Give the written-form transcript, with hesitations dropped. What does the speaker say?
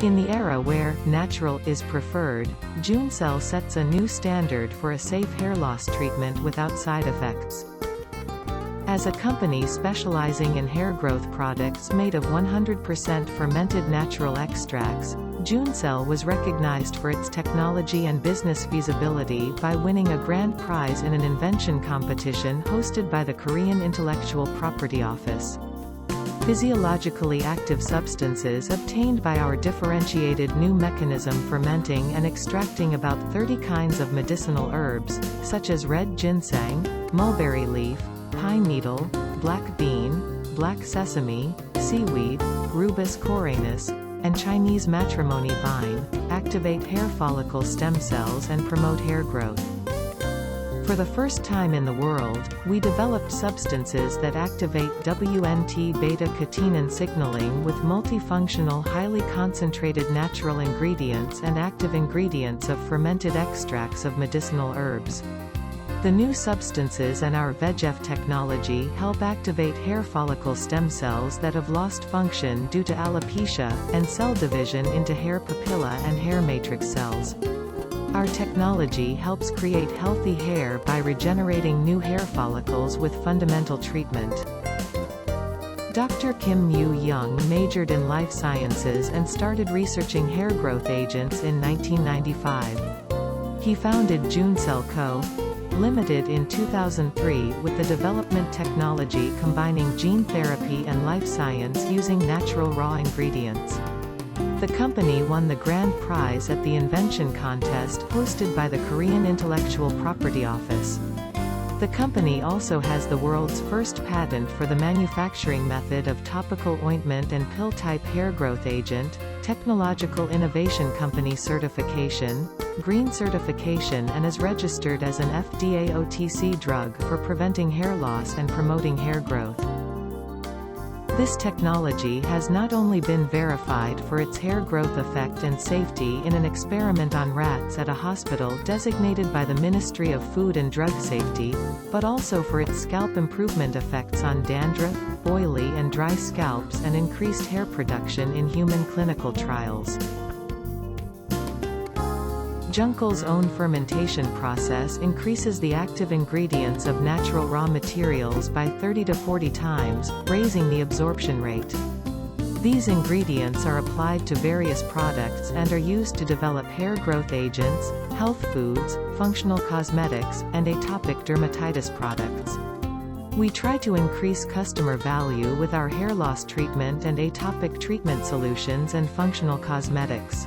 In the era where natural is preferred, Jeuncell sets a new standard for a safe hair loss treatment without side effects. As a company specializing in hair growth products made of 100% fermented natural extracts, Jeuncell was recognized for its technology and business feasibility by winning a grand prize in an invention competition hosted by the Korean Intellectual Property Office. Physiologically active substances obtained by our differentiated new mechanism fermenting and extracting about 30 kinds of medicinal herbs, such as red ginseng, mulberry leaf, pine needle, black bean, black sesame, seaweed, Rubus coreanus, and Chinese matrimony vine, activate hair follicle stem cells and promote hair growth. For the first time in the world, we developed substances that activate WNT beta-catenin signaling with multifunctional highly concentrated natural ingredients and active ingredients of fermented extracts of medicinal herbs. The new substances and our VEGF technology help activate hair follicle stem cells that have lost function due to alopecia, and cell division into hair papilla and hair matrix cells. Our technology helps create healthy hair by regenerating new hair follicles with fundamental treatment. Dr. Kim Moo-Young majored in life sciences and started researching hair growth agents in 1995. He founded Jeuncell Co. Ltd in 2003 with the development technology combining gene therapy and life science using natural raw ingredients. The company won the grand prize at the Invention contest hosted by the Korean Intellectual Property Office. The company also has the world's first patent for the manufacturing method of topical ointment and pill-type hair growth agent, Technological Innovation Company certification, Green certification, and is registered as an FDA OTC drug for preventing hair loss and promoting hair growth. This technology has not only been verified for its hair growth effect and safety in an experiment on rats at a hospital designated by the Ministry of Food and Drug Safety, but also for its scalp improvement effects on dandruff, oily and dry scalps, and increased hair production in human clinical trials. Jeuncell's own fermentation process increases the active ingredients of natural raw materials by 30 to 40 times, raising the absorption rate. These ingredients are applied to various products and are used to develop hair growth agents, health foods, functional cosmetics, and atopic dermatitis products. We try to increase customer value with our hair loss treatment and atopic treatment solutions and functional cosmetics.